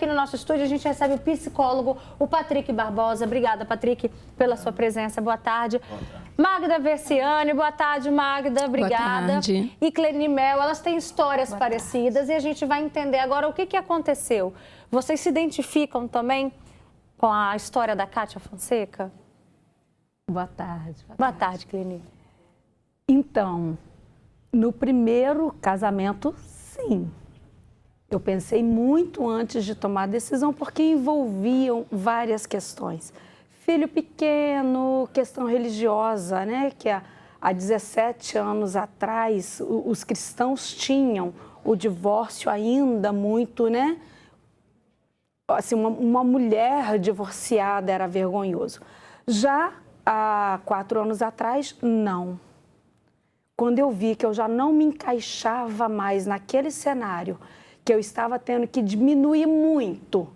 aqui no nosso estúdio a gente recebe o psicólogo, o Patrick Barbosa. Obrigada, Patrick, pela sua presença. Boa tarde. Boa tarde. Magda Versiani, boa tarde, Magda. Obrigada. Boa tarde. E Cleni Mel, elas têm histórias parecidas e a gente vai entender agora o que aconteceu. Vocês se identificam também com a história da Kátia Fonseca? Boa tarde. Boa tarde, Cleni. Então, no primeiro casamento, sim. Eu pensei muito antes de tomar a decisão, porque envolviam várias questões. Filho pequeno, questão religiosa, né? Que há 17 anos atrás, os cristãos tinham o divórcio ainda muito, né? Assim, uma mulher divorciada era vergonhoso. Já há 4 anos atrás, não. Quando eu vi que eu já não me encaixava mais naquele cenário, que eu estava tendo que diminuir muito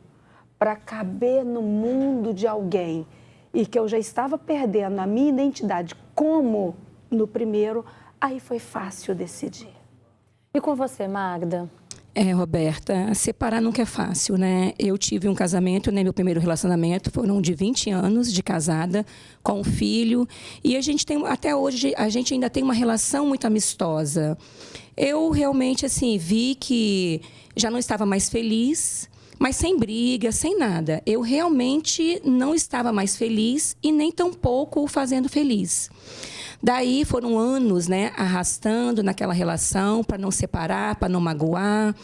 para caber no mundo de alguém e que eu já estava perdendo a minha identidade como no primeiro, aí foi fácil decidir. E com você, Magda? Roberta, separar nunca é fácil, né? Eu tive um casamento, né? Meu primeiro relacionamento foram de 20 anos de casada, com um filho. E a gente tem, até hoje, a gente ainda tem uma relação muito amistosa. Eu realmente, assim, vi que já não estava mais feliz, mas sem briga, sem nada. Eu realmente não estava mais feliz e nem tampouco o fazendo feliz. Daí foram anos, né, arrastando naquela relação para não separar, para não magoar.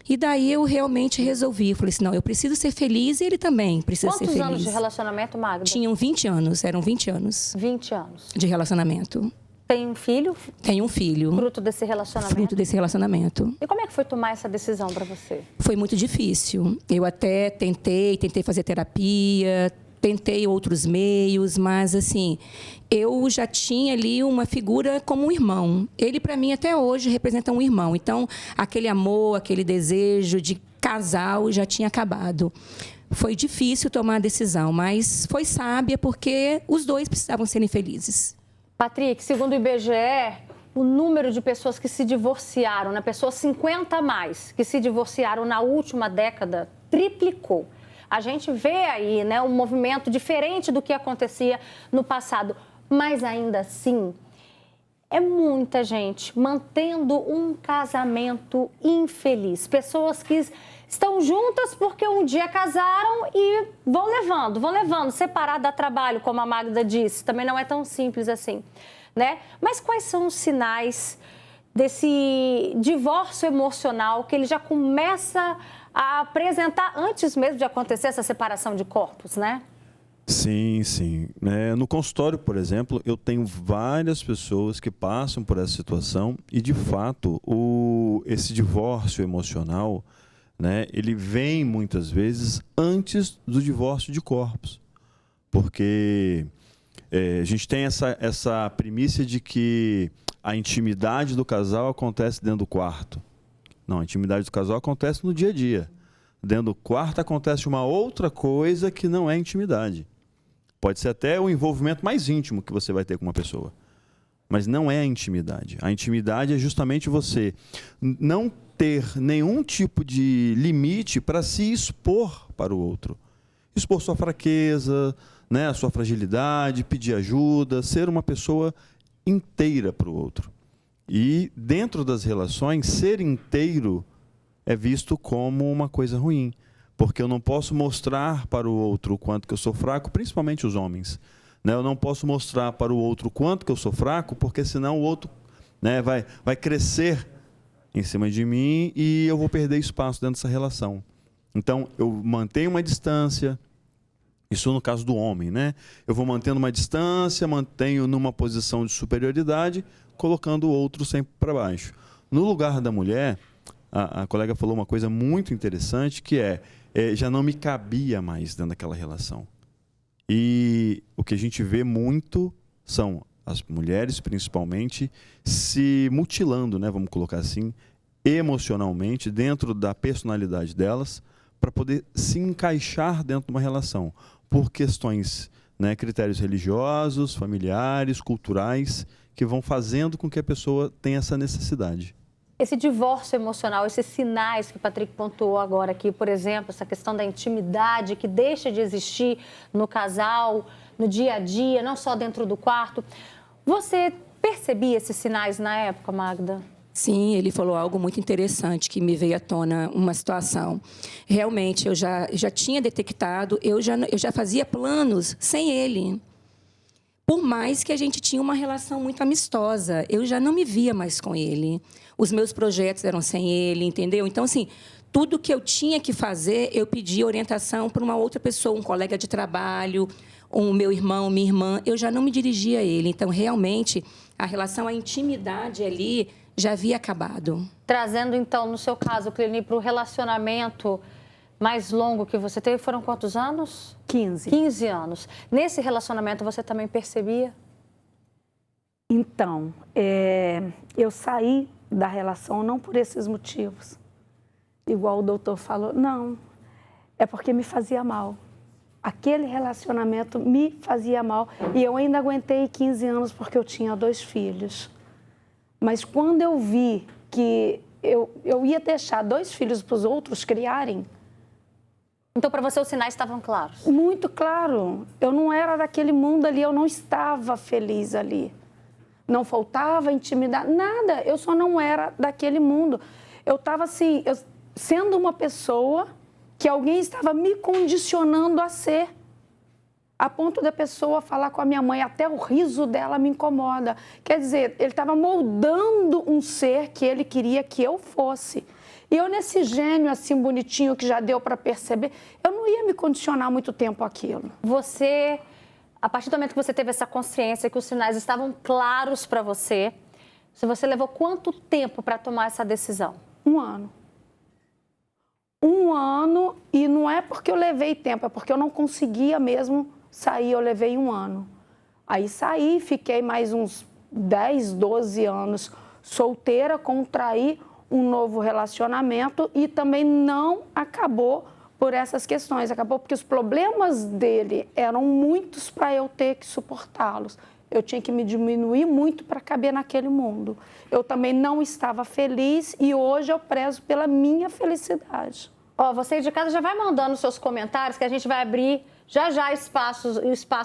E daí eu realmente resolvi. Falei assim, não, eu preciso ser feliz e ele também precisa ser feliz. Quantos anos de relacionamento, Magda? Tinham 20 anos, eram 20 anos. 20 anos. De relacionamento. Tem um filho? Tenho um filho. Fruto desse relacionamento? Fruto desse relacionamento. E como é que foi tomar essa decisão para você? Foi muito difícil. Eu até tentei fazer terapia, tentei outros meios, mas assim, eu já tinha ali uma figura como um irmão. Ele, para mim, até hoje, representa um irmão. Então, aquele amor, aquele desejo de casal já tinha acabado. Foi difícil tomar a decisão, mas foi sábia porque os dois precisavam serem felizes. Patrick, segundo o IBGE, o número de pessoas que se divorciaram, né, pessoas 50 a mais, que se divorciaram na última década, triplicou. A gente vê aí, né, um movimento diferente do que acontecia no passado, mas ainda assim, é muita gente mantendo um casamento infeliz. Pessoas que estão juntas porque um dia casaram e vão levando. Separar dá trabalho, como a Magda disse, também não é tão simples assim, né? Mas quais são os sinais desse divórcio emocional que ele já começa a apresentar antes mesmo de acontecer essa separação de corpos, né? Sim, sim. No consultório, por exemplo, eu tenho várias pessoas que passam por essa situação e, de fato, esse divórcio emocional, né, ele vem muitas vezes antes do divórcio de corpos. Porque a gente tem essa premissa de que a intimidade do casal acontece dentro do quarto. Não, a intimidade do casal acontece no dia a dia. Dentro do quarto acontece uma outra coisa que não é intimidade. Pode ser até o envolvimento mais íntimo que você vai ter com uma pessoa. Mas não é a intimidade. A intimidade é justamente você não ter nenhum tipo de limite para se expor para o outro. Expor sua fraqueza, né, a sua fragilidade, pedir ajuda, ser uma pessoa inteira para o outro. E dentro das relações, ser inteiro é visto como uma coisa ruim. Porque eu não posso mostrar para o outro o quanto que eu sou fraco, principalmente os homens. Né? Eu não posso mostrar para o outro o quanto que eu sou fraco, porque senão o outro, né, vai crescer em cima de mim e eu vou perder espaço dentro dessa relação. Então, eu mantenho uma distância, isso no caso do homem, né? Eu vou mantendo uma distância, mantenho numa posição de superioridade, colocando o outro sempre para baixo. No lugar da mulher, a colega falou uma coisa muito interessante, que já não me cabia mais dentro daquela relação. E o que a gente vê muito são as mulheres, principalmente, se mutilando, né, vamos colocar assim, emocionalmente, dentro da personalidade delas, para poder se encaixar dentro de uma relação, por questões, né, critérios religiosos, familiares, culturais, que vão fazendo com que a pessoa tenha essa necessidade. esse divórcio emocional, esses sinais que o Patrick pontuou agora aqui, por exemplo, essa questão da intimidade que deixa de existir no casal, no dia a dia, não só dentro do quarto. Você percebia esses sinais na época, Magda? Sim, ele falou algo muito interessante que me veio à tona, uma situação. Realmente, eu já tinha detectado, eu já fazia planos sem ele. Por mais que a gente tinha uma relação muito amistosa, eu já não me via mais com ele. Os meus projetos eram sem ele, entendeu? Então, assim, tudo que eu tinha que fazer, eu pedia orientação para uma outra pessoa, um colega de trabalho, um meu irmão, minha irmã. Eu já não me dirigia a ele. Então, realmente, a relação, a intimidade ali já havia acabado. Trazendo, então, no seu caso, Cleni, para o relacionamento mais longo que você teve, foram quantos anos? 15. 15 anos. Nesse relacionamento, você também percebia? Então, eu saí da relação não por esses motivos. Igual o doutor falou, não, é porque me fazia mal. Aquele relacionamento me fazia mal e eu ainda aguentei 15 anos porque eu tinha 2 filhos. Mas quando eu vi que eu ia deixar 2 filhos para os outros criarem... Então, para você, os sinais estavam claros? Muito claro. Eu não era daquele mundo ali, eu não estava feliz ali. Não faltava intimidade, nada. Eu só não era daquele mundo. Eu estava assim, sendo uma pessoa que alguém estava me condicionando a ser. A ponto da pessoa falar com a minha mãe, até o riso dela me incomoda. Quer dizer, ele estava moldando um ser que ele queria que eu fosse. E eu, nesse gênio assim bonitinho que já deu para perceber, eu não ia me condicionar muito tempo àquilo. Você, a partir do momento que você teve essa consciência que os sinais estavam claros para você, você levou quanto tempo para tomar essa decisão? 1 ano. 1 ano, e não é porque eu levei tempo, é porque eu não conseguia mesmo sair, eu levei 1 ano. Aí saí, fiquei mais uns 10, 12 anos solteira, contraí um novo relacionamento e também não acabou por essas questões. Acabou porque os problemas dele eram muitos para eu ter que suportá-los. Eu tinha que me diminuir muito para caber naquele mundo. Eu também não estava feliz e hoje eu prezo pela minha felicidade. Ó, você de casa já vai mandando seus comentários que a gente vai abrir já espaço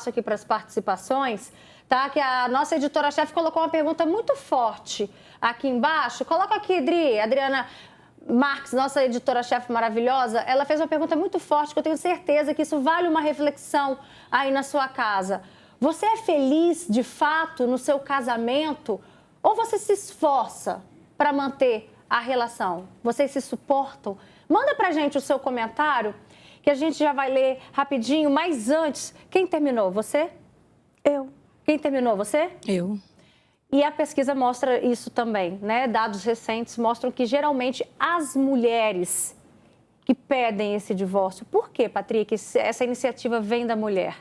aqui para as participações, tá? Que a nossa editora-chefe colocou uma pergunta muito forte aqui embaixo. Coloca aqui, Adriana Marques, nossa editora-chefe maravilhosa, ela fez uma pergunta muito forte que eu tenho certeza que isso vale uma reflexão aí na sua casa. Você é feliz, de fato, no seu casamento ou você se esforça para manter a relação? Vocês se suportam? Manda pra gente o seu comentário, que a gente já vai ler rapidinho, mas antes, quem terminou? Você? Eu. Quem terminou? Você? Eu. E a pesquisa mostra isso também, né? Dados recentes mostram que geralmente as mulheres que pedem esse divórcio. Por quê, Patrick? Essa iniciativa vem da mulher?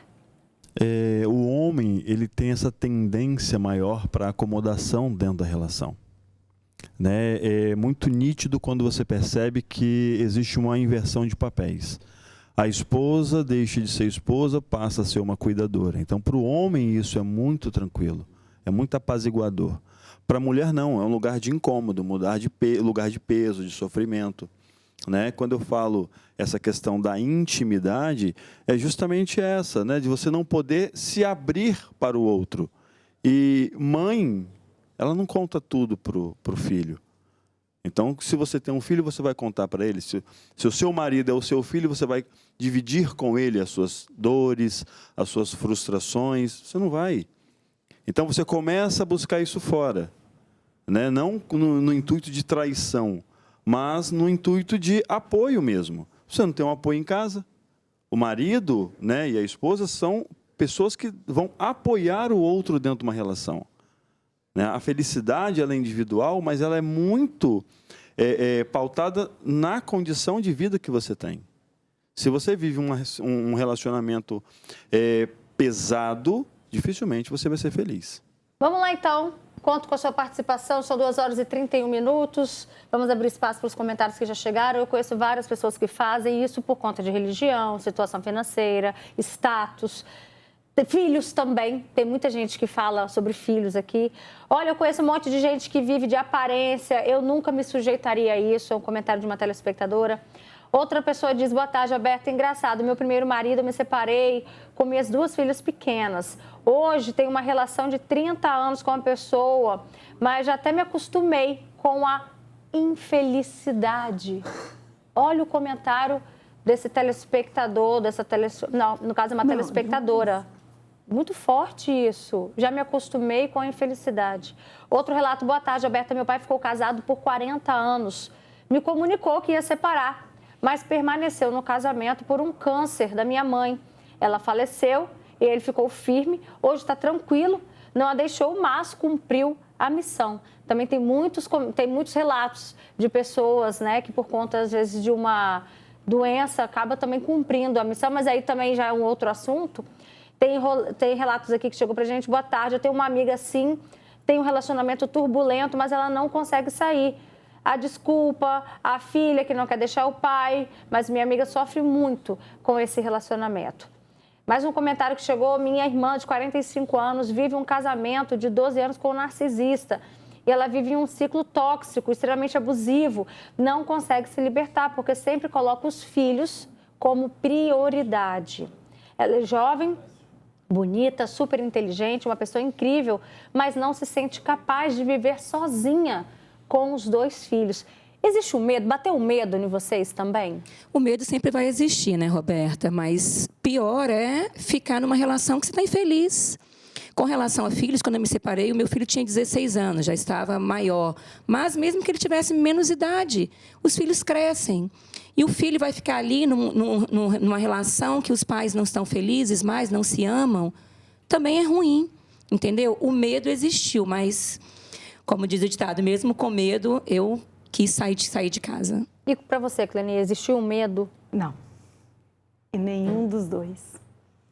O homem, ele tem essa tendência maior para acomodação dentro da relação. Né? É muito nítido quando você percebe que existe uma inversão de papéis. A esposa deixa de ser esposa, passa a ser uma cuidadora. Então, para o homem, isso é muito tranquilo, é muito apaziguador. Para a mulher, não, é um lugar de incômodo, lugar de peso, de sofrimento. Né? Quando eu falo essa questão da intimidade, é justamente essa, né? De você não poder se abrir para o outro. E mãe, ela não conta tudo para o filho. Então, se você tem um filho, você vai contar para ele. Se o seu marido é o seu filho, você vai dividir com ele as suas dores, as suas frustrações. Você não vai. Então, você começa a buscar isso fora. Né? Não no intuito de traição, mas no intuito de apoio mesmo. Você não tem um apoio em casa. O marido, né, e a esposa são pessoas que vão apoiar o outro dentro de uma relação. A felicidade ela é individual, mas ela é muito pautada na condição de vida que você tem. Se você vive um relacionamento pesado, dificilmente você vai ser feliz. Vamos lá, então. Conto com a sua participação. São 2 horas e 31 minutos. Vamos abrir espaço para os comentários que já chegaram. Eu conheço várias pessoas que fazem isso por conta de religião, situação financeira, status. Filhos também, tem muita gente que fala sobre filhos aqui. Olha, eu conheço um monte de gente que vive de aparência, eu nunca me sujeitaria a isso, é um comentário de uma telespectadora. Outra pessoa diz, boa tarde, Roberta, engraçado, meu primeiro marido, eu me separei com minhas 2 filhas pequenas. Hoje tenho uma relação de 30 anos com uma pessoa, mas já até me acostumei com a infelicidade. Olha o comentário desse telespectador, não, no caso é uma telespectadora. Muito forte isso. Já me acostumei com a infelicidade. Outro relato, boa tarde, Roberta, meu pai ficou casado por 40 anos. Me comunicou que ia separar, mas permaneceu no casamento por um câncer da minha mãe. Ela faleceu e ele ficou firme, hoje está tranquilo, não a deixou, mas cumpriu a missão. Também tem muitos relatos de pessoas, né, que por conta, às vezes, de uma doença, acaba também cumprindo a missão, mas aí também já é um outro assunto. Tem relatos aqui que chegou pra gente, boa tarde, eu tenho uma amiga assim, tem um relacionamento turbulento, mas ela não consegue sair. A desculpa, a filha que não quer deixar o pai, mas minha amiga sofre muito com esse relacionamento. Mais um comentário que chegou, minha irmã de 45 anos vive um casamento de 12 anos com um narcisista. E ela vive um ciclo tóxico, extremamente abusivo, não consegue se libertar, porque sempre coloca os filhos como prioridade. Ela é jovem, bonita, super inteligente, uma pessoa incrível, mas não se sente capaz de viver sozinha com os 2 filhos. Existe o medo? Bateu o medo em vocês também? O medo sempre vai existir, né, Roberta? Mas pior é ficar numa relação que você está infeliz. Com relação a filhos, quando eu me separei, o meu filho tinha 16 anos, já estava maior. Mas mesmo que ele tivesse menos idade, os filhos crescem. E o filho vai ficar ali numa relação que os pais não estão felizes mais, não se amam, também é ruim, entendeu? O medo existiu, mas, como diz o ditado, mesmo com medo, eu quis sair de casa. E para você, Cleni, existiu um medo? Não. E nenhum dos 2.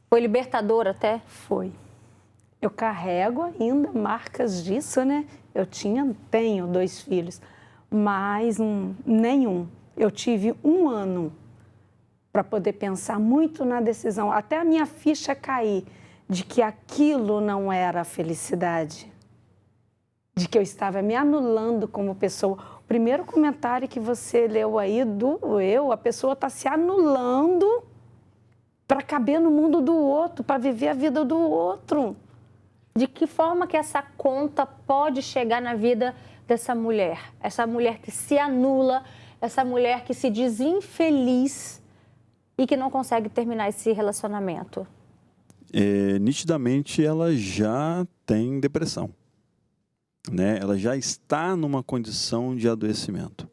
Foi libertador até? Foi. Eu carrego ainda marcas disso, né? Tenho 2 filhos, mas nenhum. Eu tive 1 ano para poder pensar muito na decisão, até a minha ficha cair de que aquilo não era felicidade, de que eu estava me anulando como pessoa. O primeiro comentário que você leu aí a pessoa está se anulando para caber no mundo do outro, para viver a vida do outro. De que forma que essa conta pode chegar na vida dessa mulher? Essa mulher que se anula, essa mulher que se diz infeliz e que não consegue terminar esse relacionamento? Nitidamente, ela já tem depressão, né? Ela já está numa condição de adoecimento.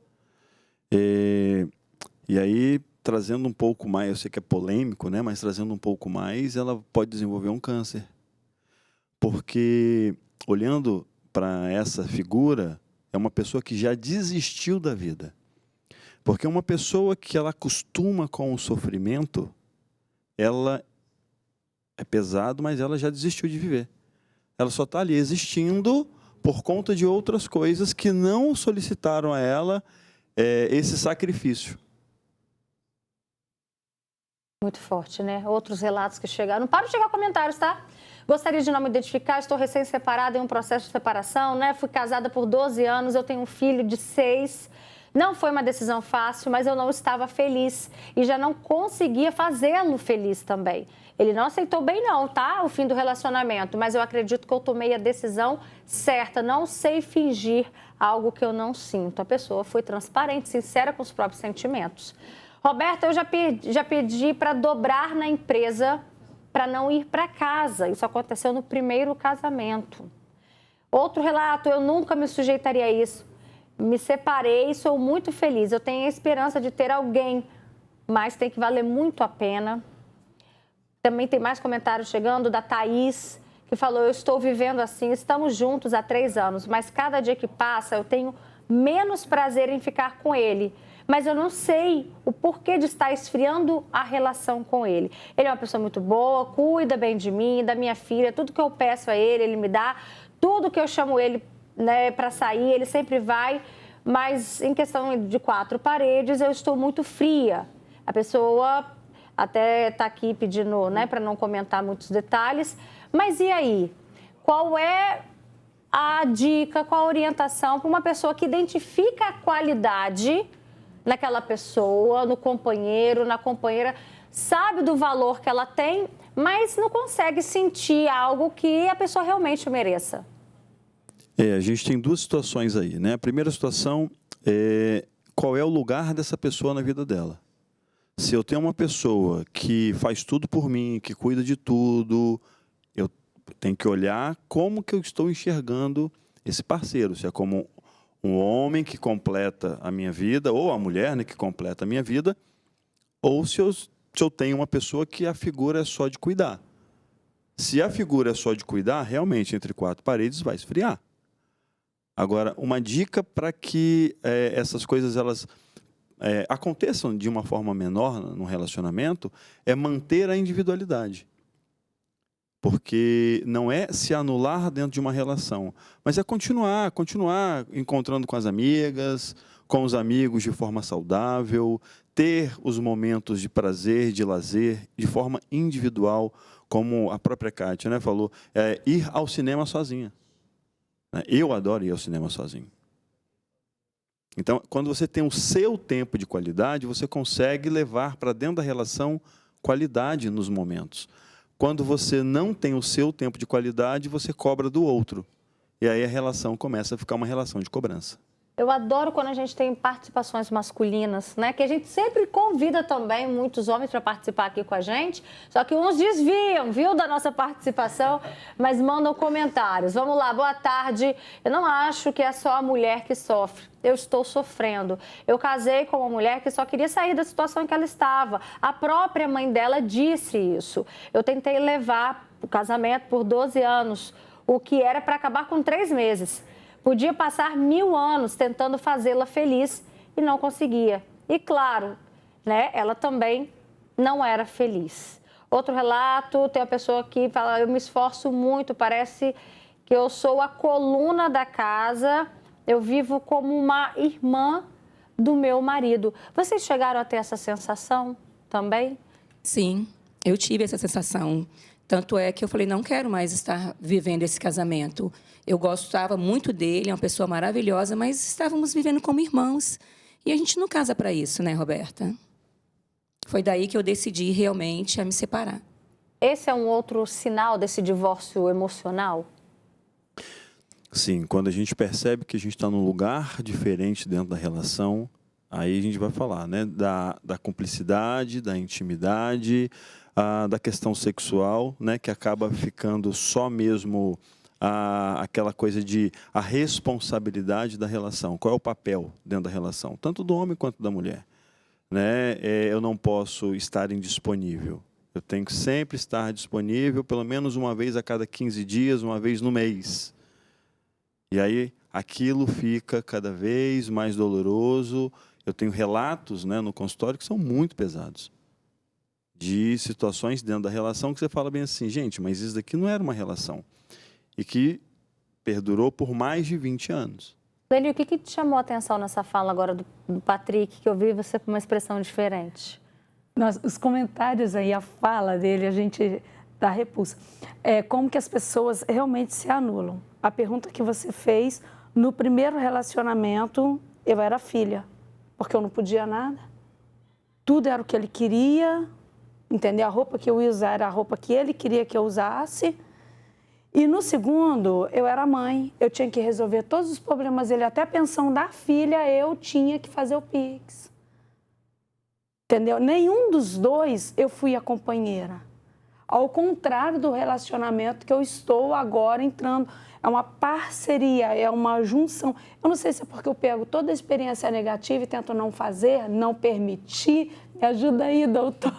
E aí, trazendo um pouco mais, eu sei que é polêmico, né? Mas trazendo um pouco mais, ela pode desenvolver um câncer. Porque, olhando para essa figura, é uma pessoa que já desistiu da vida. Porque uma pessoa que ela acostuma com o sofrimento, ela é pesado, mas ela já desistiu de viver. Ela só está ali existindo por conta de outras coisas que não solicitaram a ela esse sacrifício. Muito forte, né? Outros relatos que chegaram. Não para de chegar comentários, tá? Gostaria de não me identificar, estou recém-separada em um processo de separação, né? Fui casada por 12 anos, eu tenho um filho de 6. Não foi uma decisão fácil, mas eu não estava feliz e já não conseguia fazê-lo feliz também. Ele não aceitou bem não, tá? O fim do relacionamento, mas eu acredito que eu tomei a decisão certa. Não sei fingir algo que eu não sinto. A pessoa foi transparente, sincera com os próprios sentimentos. Roberta, eu já pedi para dobrar na empresa para não ir para casa. Isso aconteceu no primeiro casamento. Outro relato, eu nunca me sujeitaria a isso. Me separei e sou muito feliz. Eu tenho a esperança de ter alguém, mas tem que valer muito a pena. Também tem mais comentários chegando da Thaís, que falou, eu estou vivendo assim, estamos juntos há 3 anos, mas cada dia que passa eu tenho menos prazer em ficar com ele. Mas eu não sei o porquê de estar esfriando a relação com ele. Ele é uma pessoa muito boa, cuida bem de mim, da minha filha, tudo que eu peço a ele, ele me dá. Tudo que eu chamo ele, né, para sair, ele sempre vai. Mas em questão de 4 paredes, eu estou muito fria. A pessoa até está aqui pedindo, né, para não comentar muitos detalhes. Mas e aí? Qual é a dica, qual a orientação para uma pessoa que identifica a qualidade naquela pessoa, no companheiro, na companheira, sabe do valor que ela tem, mas não consegue sentir algo que a pessoa realmente mereça? A gente tem duas situações aí, né? A primeira situação é qual é o lugar dessa pessoa na vida dela. Se eu tenho uma pessoa que faz tudo por mim, que cuida de tudo, eu tenho que olhar como que eu estou enxergando esse parceiro. Se é como um homem que completa a minha vida, ou a mulher, né, que completa a minha vida, ou se eu tenho uma pessoa que a figura é só de cuidar. Se a figura é só de cuidar, realmente, entre quatro paredes, vai esfriar. Agora, uma dica para que essas coisas elas aconteçam de uma forma menor no relacionamento é manter a individualidade. Porque não é se anular dentro de uma relação, mas é continuar encontrando com as amigas, com os amigos de forma saudável, ter os momentos de prazer, de lazer, de forma individual, como a própria Kátia, né, falou, ir ao cinema sozinha. Eu adoro ir ao cinema sozinho. Então, quando você tem o seu tempo de qualidade, você consegue levar para dentro da relação qualidade nos momentos. Quando você não tem o seu tempo de qualidade, você cobra do outro. E aí a relação começa a ficar uma relação de cobrança. Eu adoro quando a gente tem participações masculinas, né? Que a gente sempre convida também muitos homens para participar aqui com a gente, só que uns desviam, viu, da nossa participação, mas mandam comentários. Vamos lá, boa tarde. Eu não acho que é só a mulher que sofre. Eu estou sofrendo. Eu casei com uma mulher que só queria sair da situação em que ela estava. A própria mãe dela disse isso. Eu tentei levar o casamento por 12 anos, o que era para acabar com 3 meses. Podia passar 1000 anos tentando fazê-la feliz e não conseguia. E claro, né, ela também não era feliz. Outro relato, tem uma pessoa que fala, eu me esforço muito, parece que eu sou a coluna da casa, eu vivo como uma irmã do meu marido. Vocês chegaram a ter essa sensação também? Sim, eu tive essa sensação. Tanto é que eu falei, não quero mais estar vivendo esse casamento. Eu gostava muito dele, é uma pessoa maravilhosa, mas estávamos vivendo como irmãos. E a gente não casa para isso, né, Roberta? Foi daí que eu decidi realmente a me separar. Esse é um outro sinal desse divórcio emocional? Sim, quando a gente percebe que a gente está num lugar diferente dentro da relação, aí a gente vai falar, né, da cumplicidade, da intimidade, da questão sexual, né, que acaba ficando só mesmo aquela coisa de a responsabilidade da relação. Qual é o papel dentro da relação, tanto do homem quanto da mulher? Né? Eu não posso estar indisponível. Eu tenho que sempre estar disponível, pelo menos uma vez a cada 15 dias, uma vez no mês. E aí aquilo fica cada vez mais doloroso. Eu tenho relatos, né, no consultório que são muito pesados. De situações dentro da relação que você fala bem assim, gente, mas isso daqui não era uma relação. E que perdurou por mais de 20 anos. Leni, o que te chamou a atenção nessa fala agora do Patrick, que eu vi você com uma expressão diferente? Os comentários aí, a fala dele, a gente dá repulsa. Como que as pessoas realmente se anulam. A pergunta que você fez, no primeiro relacionamento, eu era filha, porque eu não podia nada. Tudo era o que ele queria, entendeu? A roupa que eu ia usar era a roupa que ele queria que eu usasse. E no segundo, eu era mãe, eu tinha que resolver todos os problemas dele, até a pensão da filha eu tinha que fazer o Pix. Entendeu? Nenhum dos dois eu fui a companheira. Ao contrário do relacionamento que eu estou agora entrando. É uma parceria, é uma junção. Eu não sei se é porque eu pego toda a experiência negativa e tento não fazer, não permitir. Me ajuda aí, doutor.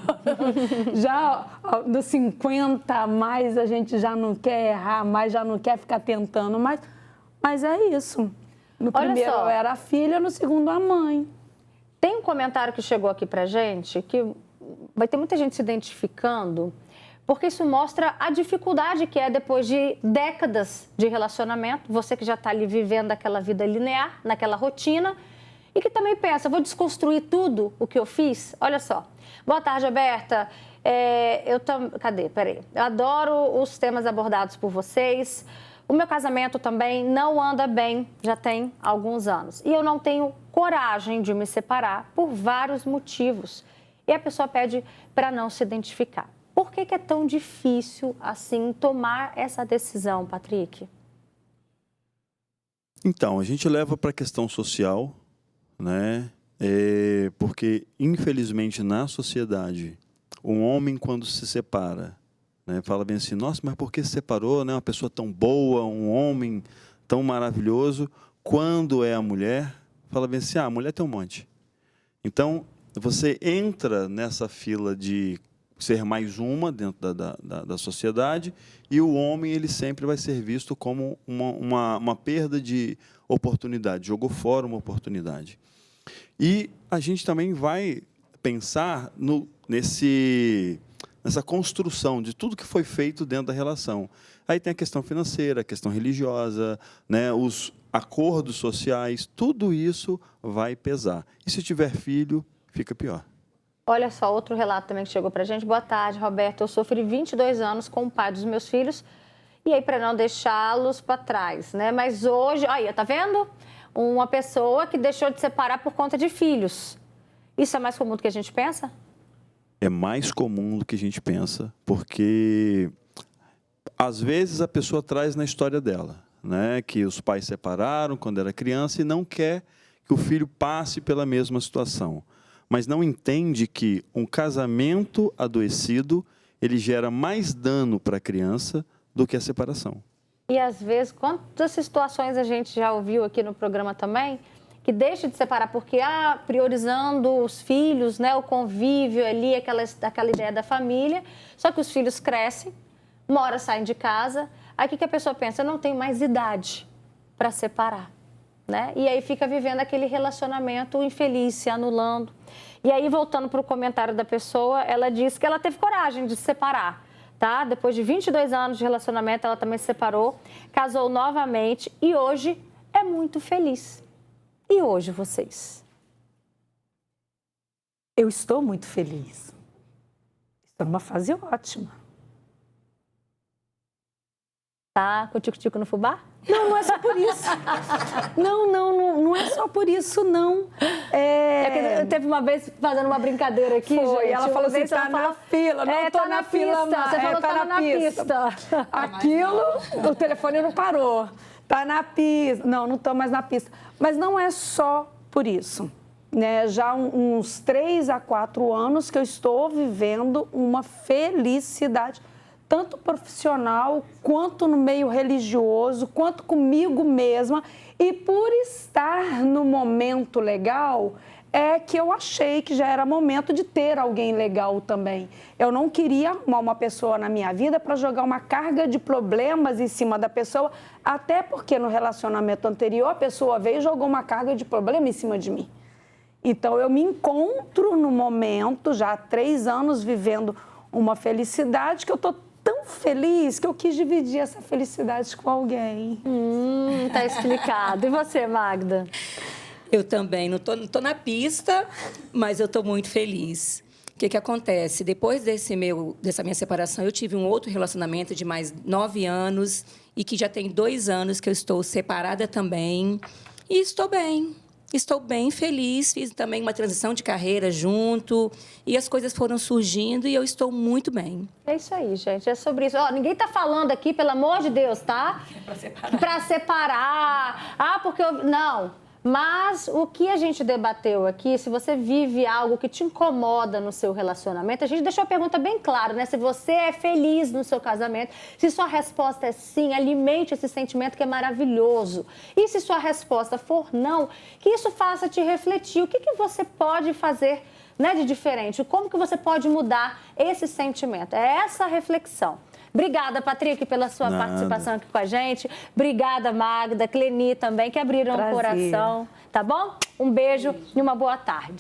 Já dos 50 a mais, a gente já não quer errar mais, já não quer ficar tentando mais. Mas é isso. No primeiro eu era a filha, no segundo a mãe. Tem um comentário que chegou aqui pra gente, que vai ter muita gente se identificando, porque isso mostra a dificuldade que é depois de décadas de relacionamento, você que já está ali vivendo aquela vida linear, naquela rotina, e que também pensa, vou desconstruir tudo o que eu fiz? Olha só. Boa tarde, Roberta. Cadê? Peraí. Eu adoro os temas abordados por vocês. O meu casamento também não anda bem, já tem alguns anos. E eu não tenho coragem de me separar por vários motivos. E a pessoa pede para não se identificar. Por que é tão difícil, assim, tomar essa decisão, Patrick? Então, a gente leva para a questão social, né? Porque, infelizmente, na sociedade, um homem, quando se separa, né, fala bem assim, nossa, mas por que se separou, né? Uma pessoa tão boa, um homem tão maravilhoso. Quando é a mulher, fala bem assim, a mulher tem um monte. Então, você entra nessa fila de ser mais uma dentro da sociedade e o homem, ele sempre vai ser visto como uma perda de oportunidade, jogou fora uma oportunidade. E a gente também vai pensar nessa construção de tudo que foi feito dentro da relação. Aí tem a questão financeira, a questão religiosa, né, os acordos sociais, tudo isso vai pesar. E se tiver filho, fica pior. Olha só, outro relato também que chegou pra gente. Boa tarde, Roberto. Eu sofri 22 anos com o pai dos meus filhos e aí para não deixá-los para trás, né? Mas hoje, aí, tá vendo? Uma pessoa que deixou de separar por conta de filhos. Isso é mais comum do que a gente pensa? É mais comum do que a gente pensa, porque às vezes a pessoa traz na história dela, né, que os pais separaram quando era criança e não quer que o filho passe pela mesma situação, mas não entende que um casamento adoecido, ele gera mais dano para a criança do que a separação. E às vezes, quantas situações a gente já ouviu aqui no programa também, que deixa de separar porque, priorizando os filhos, né, o convívio ali, aquela ideia da família, só que os filhos crescem, uma hora saem de casa, aí o que a pessoa pensa? Eu não tenho mais idade para separar, né? E aí fica vivendo aquele relacionamento infeliz, se anulando. E aí, voltando para o comentário da pessoa, ela disse que ela teve coragem de se separar, tá? Depois de 22 anos de relacionamento, ela também se separou, casou novamente e hoje é muito feliz. E hoje, vocês? Eu estou muito feliz. Estou numa fase ótima. Tá com o tico-tico no fubá? Não, não é só por isso. Não é só por isso, não. Teve uma vez fazendo uma brincadeira aqui, Foi, gente. ela falou assim, tá na fila. Não tô na fila, pista. Você falou tá na pista. Aquilo, o telefone não parou. Tá na pista. Não tô mais na pista. Mas não é só por isso, né? Já uns 3 a 4 anos que eu estou vivendo uma felicidade, tanto profissional, quanto no meio religioso, quanto comigo mesma. E por estar no momento legal, é que eu achei que já era momento de ter alguém legal também. Eu não queria arrumar uma pessoa na minha vida para jogar uma carga de problemas em cima da pessoa, até porque no relacionamento anterior a pessoa veio e jogou uma carga de problema em cima de mim. Então eu me encontro no momento, já há 3 anos, vivendo uma felicidade que eu estou tão feliz que eu quis dividir essa felicidade com alguém. Tá explicado. E você, Magda? Eu também não tô na pista, mas eu estou muito feliz. O que acontece? Depois dessa minha separação, eu tive um outro relacionamento de mais 9 anos e que já tem 2 anos que eu estou separada também. E estou bem. Estou bem feliz, fiz também uma transição de carreira junto e as coisas foram surgindo e eu estou muito bem. É isso aí, gente, é sobre isso. Ó, ninguém tá falando aqui, pelo amor de Deus, tá? Pra separar. Porque não. Mas o que a gente debateu aqui, se você vive algo que te incomoda no seu relacionamento, a gente deixou a pergunta bem clara, né? Se você é feliz no seu casamento, se sua resposta é sim, alimente esse sentimento que é maravilhoso. E se sua resposta for não, que isso faça te refletir. O que você pode fazer, né, de diferente? Como que você pode mudar esse sentimento? É essa a reflexão. Obrigada, Patrick, pela sua participação aqui com a gente. Obrigada, Magda, Cleni também, que abriram o coração. Tá bom? Um beijo e uma boa tarde.